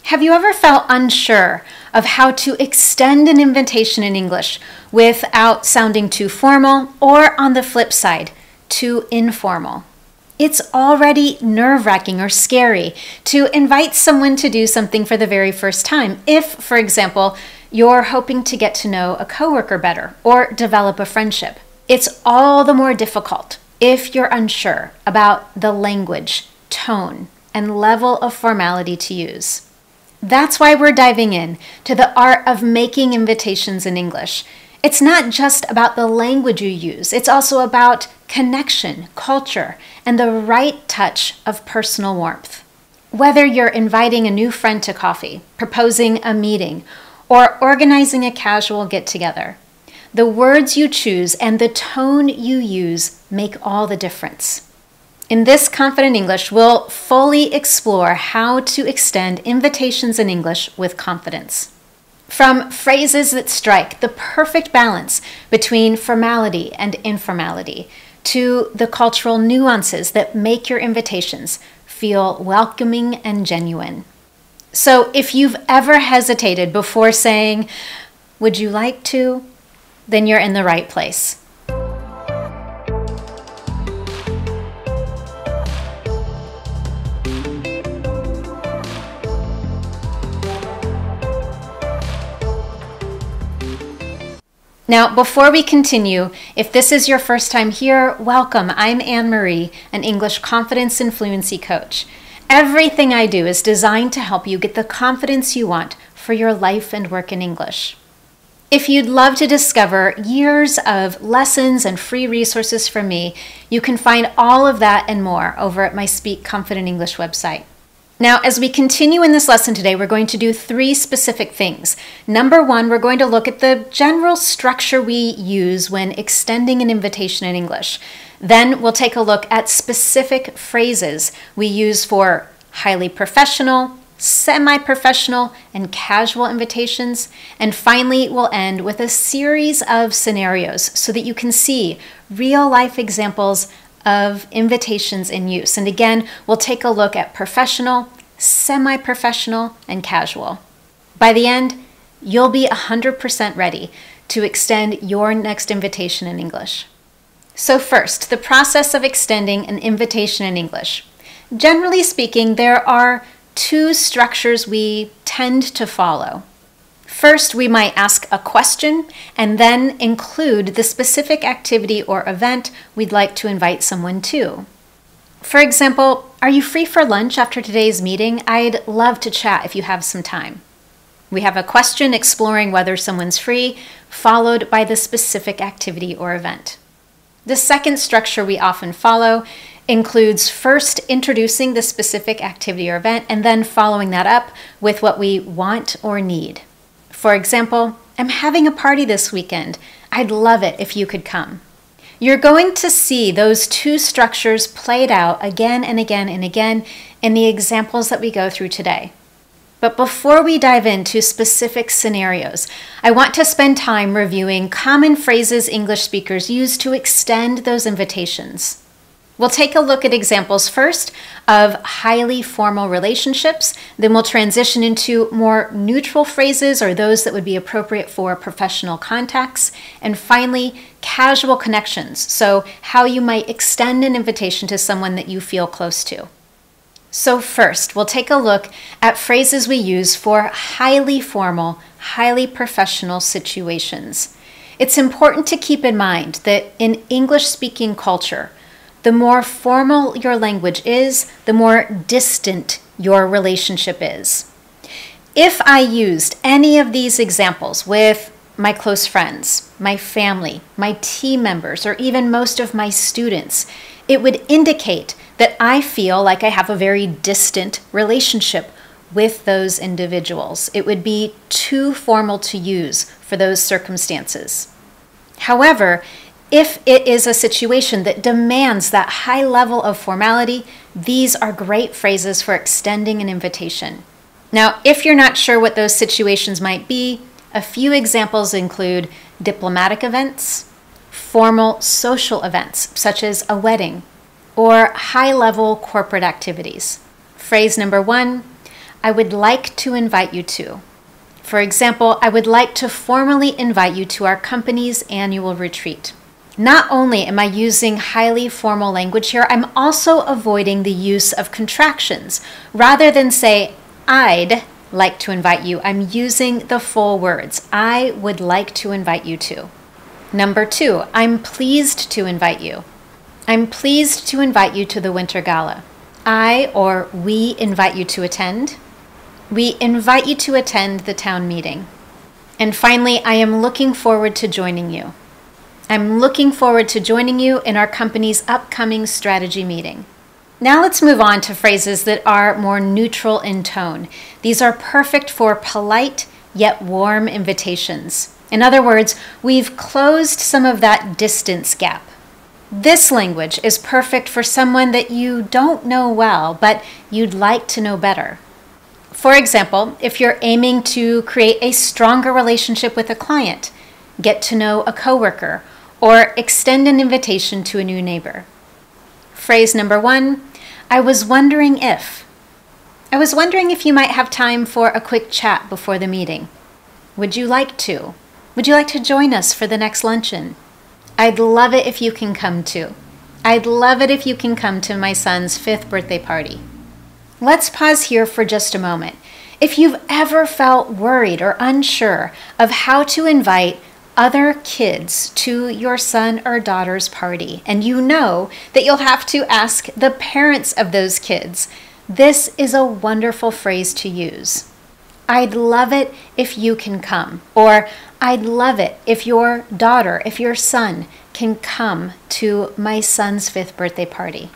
Have you ever felt unsure of how to extend an invitation in English without sounding too formal or, on the flip side, too informal? It's already nerve-wracking or scary to invite someone to do something for the very first time if, for example, you're hoping to get to know a coworker better or develop a friendship. It's all the more difficult if you're unsure about the language, tone, and level of formality to use. That's why we're diving in to the art of making invitations in English. It's not just about the language you use, it's also about connection, culture, and the right touch of personal warmth. Whether you're inviting a new friend to coffee, proposing a meeting, or organizing a casual get-together, the words you choose and the tone you use make all the difference. In this Confident English, we'll fully explore how to extend invitations in English with confidence. From phrases that strike the perfect balance between formality and informality, to the cultural nuances that make your invitations feel welcoming and genuine. So if you've ever hesitated before saying, "Would you like to?" then you're in the right place. Now, before we continue, if this is your first time here, welcome. I'm Anne-Marie, an English confidence and fluency coach. Everything I do is designed to help you get the confidence you want for your life and work in English. If you'd love to discover years of lessons and free resources from me, you can find all of that and more over at my Speak Confident English website. Now, as we continue in this lesson today, we're going to do 3 specific things. Number 1, we're going to look at the general structure we use when extending an invitation in English. Then we'll take a look at specific phrases we use for highly professional, semi-professional, and casual invitations. And finally, we'll end with a series of scenarios so that you can see real-life examples of invitations in use. And again, we'll take a look at professional, semi-professional, and casual. By the end, you'll be 100% ready to extend your next invitation in English. So first, the process of extending an invitation in English. Generally speaking, there are 2 structures we tend to follow. First, we might ask a question and then include the specific activity or event we'd like to invite someone to. For example, are you free for lunch after today's meeting? I'd love to chat if you have some time. We have a question exploring whether someone's free, followed by the specific activity or event. The second structure we often follow includes first introducing the specific activity or event and then following that up with what we want or need. For example, I'm having a party this weekend. I'd love it if you could come. You're going to see those 2 structures played out again and again and again in the examples that we go through today. But before we dive into specific scenarios, I want to spend time reviewing common phrases English speakers use to extend those invitations. We'll take a look at examples first of highly formal relationships, then we'll transition into more neutral phrases or those that would be appropriate for professional contacts, and finally, casual connections, so how you might extend an invitation to someone that you feel close to. So first, we'll take a look at phrases we use for highly formal, highly professional situations. It's important to keep in mind that in English-speaking culture, the more formal your language is, the more distant your relationship is. If I used any of these examples with my close friends, my family, my team members, or even most of my students, it would indicate that I feel like I have a very distant relationship with those individuals. It would be too formal to use for those circumstances. However, if it is a situation that demands that high level of formality, these are great phrases for extending an invitation. Now, if you're not sure what those situations might be, a few examples include diplomatic events, formal social events, such as a wedding, or high-level corporate activities. Phrase number 1, I would like to invite you to. For example, I would like to formally invite you to our company's annual retreat. Not only am I using highly formal language here, I'm also avoiding the use of contractions. Rather than say, I'd like to invite you, I'm using the full words. I would like to invite you to. Number 2, I'm pleased to invite you. I'm pleased to invite you to the Winter Gala. I or we invite you to attend. We invite you to attend the town meeting. And finally, I am looking forward to joining you. I'm looking forward to joining you in our company's upcoming strategy meeting. Now let's move on to phrases that are more neutral in tone. These are perfect for polite yet warm invitations. In other words, we've closed some of that distance gap. This language is perfect for someone that you don't know well, but you'd like to know better. For example, if you're aiming to create a stronger relationship with a client, get to know a coworker, or extend an invitation to a new neighbor. Phrase number 1, I was wondering if. I was wondering if you might have time for a quick chat before the meeting. Would you like to? Would you like to join us for the next luncheon? I'd love it if you can come too. I'd love it if you can come to my son's 5th birthday party. Let's pause here for just a moment. If you've ever felt worried or unsure of how to invite other kids to your son or daughter's party, and you know that you'll have to ask the parents of those kids, this is a wonderful phrase to use. I'd love it if you can come, or I'd love it if your daughter, if your son can come to my son's 5th birthday party.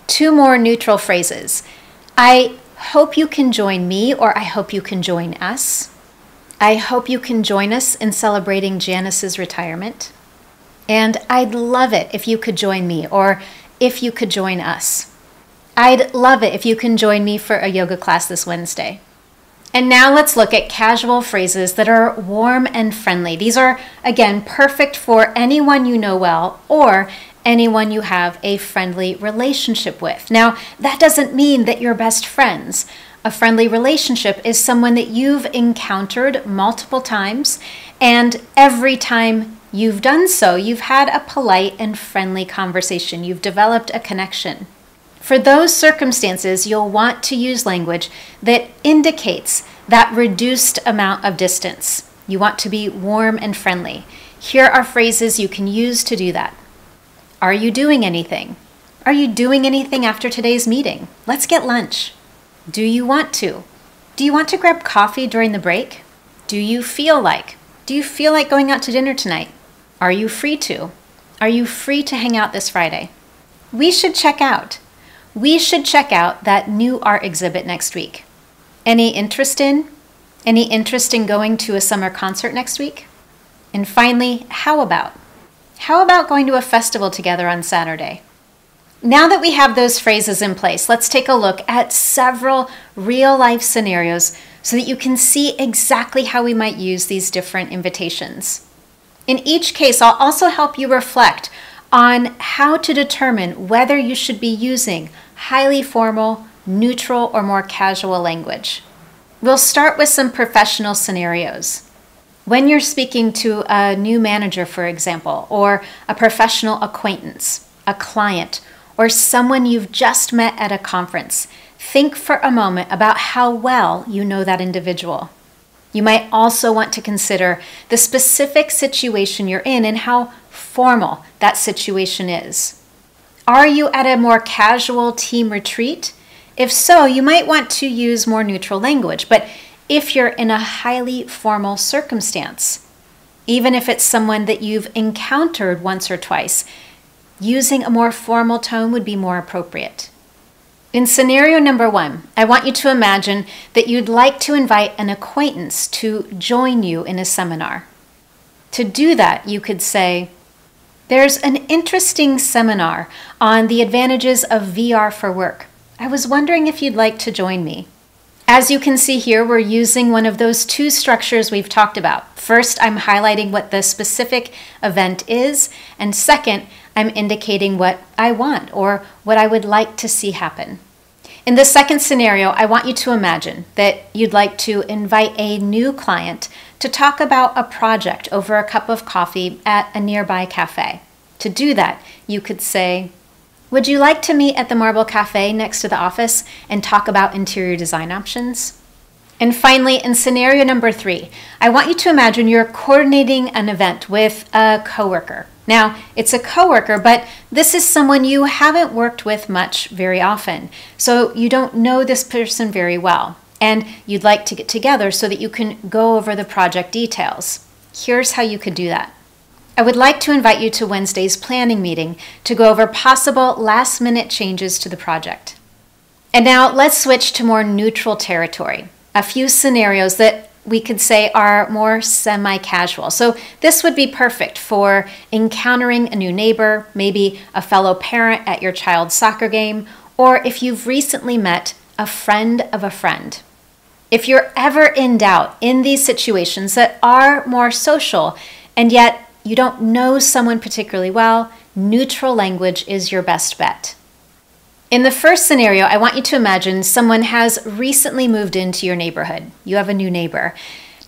2 more neutral phrases. I hope you can join me, or I hope you can join us. I hope you can join us in celebrating Janice's retirement. And I'd love it if you could join me, or if you could join us. I'd love it if you can join me for a yoga class this Wednesday. And now let's look at casual phrases that are warm and friendly. These are, again, perfect for anyone you know well or anyone you have a friendly relationship with. Now, that doesn't mean that you're best friends. A friendly relationship is someone that you've encountered multiple times, and every time you've done so, you've had a polite and friendly conversation. You've developed a connection. For those circumstances, you'll want to use language that indicates that reduced amount of distance. You want to be warm and friendly. Here are phrases you can use to do that. Are you doing anything? Are you doing anything after today's meeting? Let's get lunch. Do you want to? Do you want to grab coffee during the break? Do you feel like? Do you feel like going out to dinner tonight? Are you free to? Are you free to hang out this Friday? We should check out. We should check out that new art exhibit next week. Any interest in? Any interest in going to a summer concert next week? And finally, how about? How about going to a festival together on Saturday? Now that we have those phrases in place, let's take a look at several real-life scenarios so that you can see exactly how we might use these different invitations. In each case, I'll also help you reflect on how to determine whether you should be using highly formal, neutral, or more casual language. We'll start with some professional scenarios. When you're speaking to a new manager, for example, or a professional acquaintance, a client, or someone you've just met at a conference, think for a moment about how well you know that individual. You might also want to consider the specific situation you're in and how formal that situation is. Are you at a more casual team retreat? If so, you might want to use more neutral language. But if you're in a highly formal circumstance, even if it's someone that you've encountered once or twice, using a more formal tone would be more appropriate. In scenario number 1, I want you to imagine that you'd like to invite an acquaintance to join you in a seminar. To do that, you could say, there's an interesting seminar on the advantages of VR for work. I was wondering if you'd like to join me. As you can see here, we're using one of those 2 structures we've talked about. First, I'm highlighting what the specific event is, and second, I'm indicating what I want or what I would like to see happen. In the second scenario, I want you to imagine that you'd like to invite a new client to talk about a project over a cup of coffee at a nearby cafe. To do that, you could say, "Would you like to meet at the Marble Cafe next to the office and talk about interior design options?" And finally, in scenario number 3, I want you to imagine you're coordinating an event with a coworker. Now, it's a coworker, but this is someone you haven't worked with much very often. So you don't know this person very well, and you'd like to get together so that you can go over the project details. Here's how you could do that. I would like to invite you to Wednesday's planning meeting to go over possible last-minute changes to the project. And now let's switch to more neutral territory. A few scenarios that we could say are more semi-casual. So this would be perfect for encountering a new neighbor, maybe a fellow parent at your child's soccer game, or if you've recently met a friend of a friend. If you're ever in doubt in these situations that are more social, and yet you don't know someone particularly well, neutral language is your best bet. In the first scenario, I want you to imagine someone has recently moved into your neighborhood. You have a new neighbor.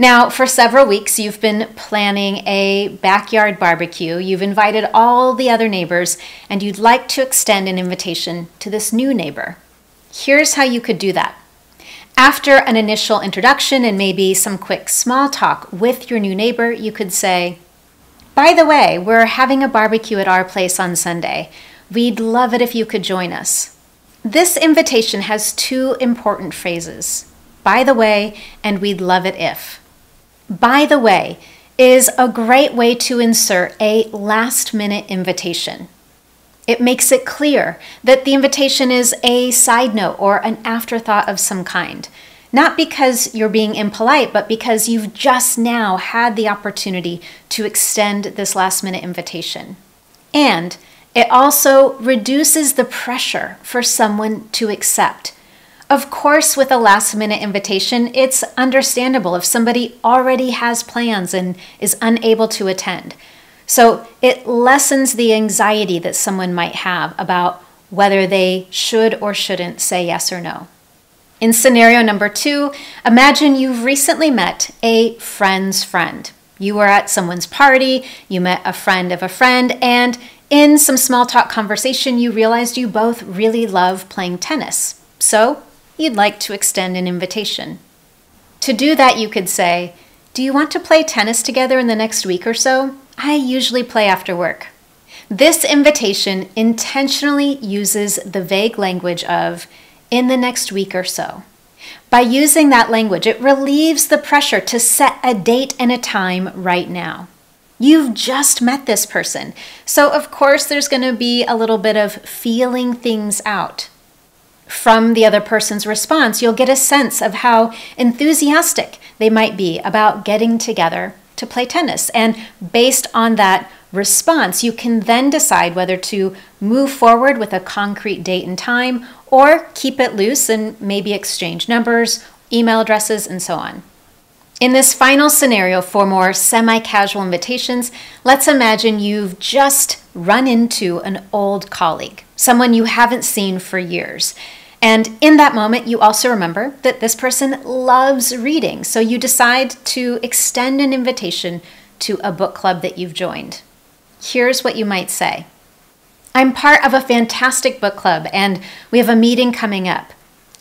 Now, for several weeks, you've been planning a backyard barbecue. You've invited all the other neighbors, and you'd like to extend an invitation to this new neighbor. Here's how you could do that. After an initial introduction and maybe some quick small talk with your new neighbor, you could say, "By the way, we're having a barbecue at our place on Sunday. We'd love it if you could join us." This invitation has 2 important phrases, "by the way" and "we'd love it if." "By the way" is a great way to insert a last-minute invitation. It makes it clear that the invitation is a side note or an afterthought of some kind, not because you're being impolite, but because you've just now had the opportunity to extend this last-minute invitation. And it also reduces the pressure for someone to accept. Of course, with a last-minute invitation, it's understandable if somebody already has plans and is unable to attend. So it lessens the anxiety that someone might have about whether they should or shouldn't say yes or no. In scenario number 2, imagine you've recently met a friend's friend. You were at someone's party, you met a friend of a friend, and in some small talk conversation, you realized you both really love playing tennis. So you'd like to extend an invitation. To do that, you could say, "Do you want to play tennis together in the next week or so? I usually play after work." This invitation intentionally uses the vague language of "in the next week or so." By using that language, it relieves the pressure to set a date and a time right now. You've just met this person, so of course there's going to be a little bit of feeling things out. From the other person's response, you'll get a sense of how enthusiastic they might be about getting together to play tennis. And based on that response, you can then decide whether to move forward with a concrete date and time or keep it loose and maybe exchange numbers, email addresses, and so on. In this final scenario for more semi-casual invitations, let's imagine you've just run into an old colleague, someone you haven't seen for years. And in that moment, you also remember that this person loves reading, so you decide to extend an invitation to a book club that you've joined. Here's what you might say. "I'm part of a fantastic book club, and we have a meeting coming up.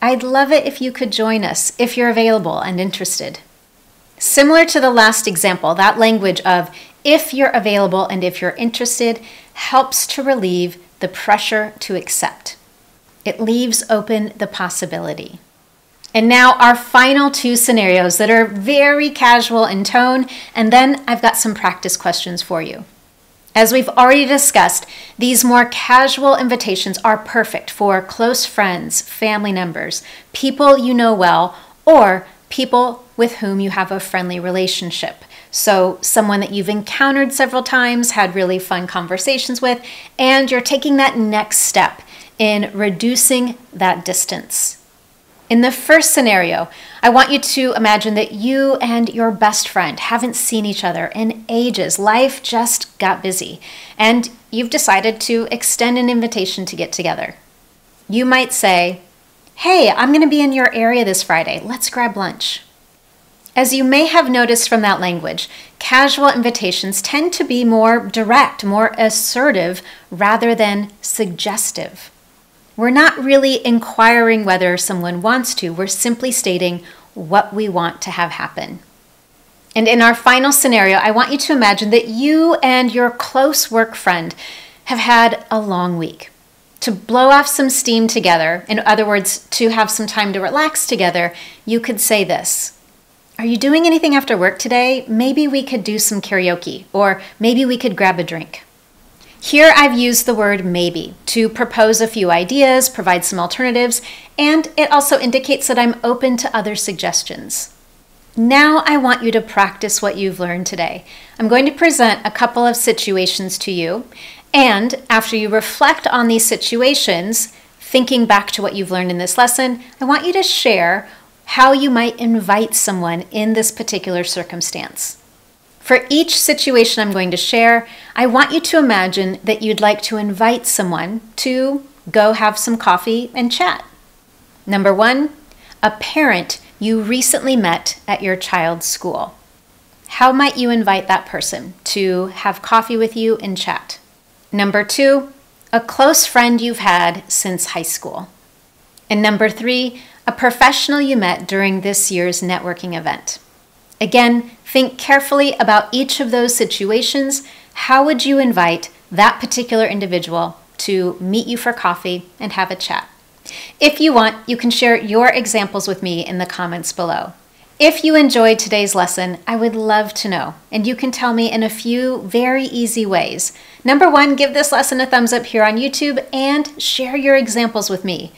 I'd love it if you could join us if you're available and interested." Similar to the last example, that language of "if you're available and if you're interested" helps to relieve the pressure to accept. It leaves open the possibility. And now our final 2 scenarios that are very casual in tone, and then I've got some practice questions for you. As we've already discussed, these more casual invitations are perfect for close friends, family members, people you know well, or people with whom you have a friendly relationship. So someone that you've encountered several times, had really fun conversations with, and you're taking that next step in reducing that distance. In the first scenario, I want you to imagine that you and your best friend haven't seen each other in ages. Life just got busy, and you've decided to extend an invitation to get together. You might say, Hey, I'm going to be in your area this Friday. Let's grab lunch. As you may have noticed from that language, casual invitations tend to be more direct, more assertive, rather than suggestive. We're not really inquiring whether someone wants to. We're simply stating what we want to have happen. And in our final scenario, I want you to imagine that you and your close work friend have had a long week. To blow off some steam together, in other words, to have some time to relax together, you could say this. Are you doing anything after work today? Maybe we could do some karaoke, or maybe we could grab a drink. Here I've used the word maybe to propose a few ideas, provide some alternatives, and it also indicates that I'm open to other suggestions. Now I want you to practice what you've learned today. I'm going to present a couple of situations to you, and after you reflect on these situations, thinking back to what you've learned in this lesson, I want you to share how you might invite someone in this particular circumstance. For each situation I'm going to share, I want you to imagine that you'd like to invite someone to go have some coffee and chat. Number 1, a parent you recently met at your child's school. How might you invite that person to have coffee with you and chat? Number 2, a close friend you've had since high school. And number 3, a professional you met during this year's networking event. Again, think carefully about each of those situations. How would you invite that particular individual to meet you for coffee and have a chat? If you want, you can share your examples with me in the comments below. If you enjoyed today's lesson, I would love to know, and you can tell me in a few very easy ways. Number 1, give this lesson a thumbs up here on YouTube and share your examples with me.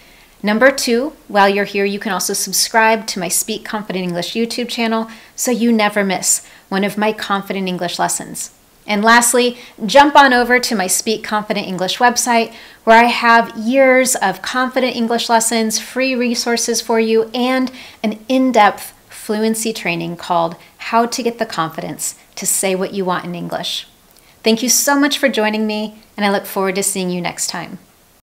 Number 2, while you're here, you can also subscribe to my Speak Confident English YouTube channel so you never miss one of my Confident English lessons. And lastly, jump on over to my Speak Confident English website where I have years of confident English lessons, free resources for you, and an in-depth fluency training called How to Get the Confidence to Say What You Want in English. Thank you so much for joining me, and I look forward to seeing you next time.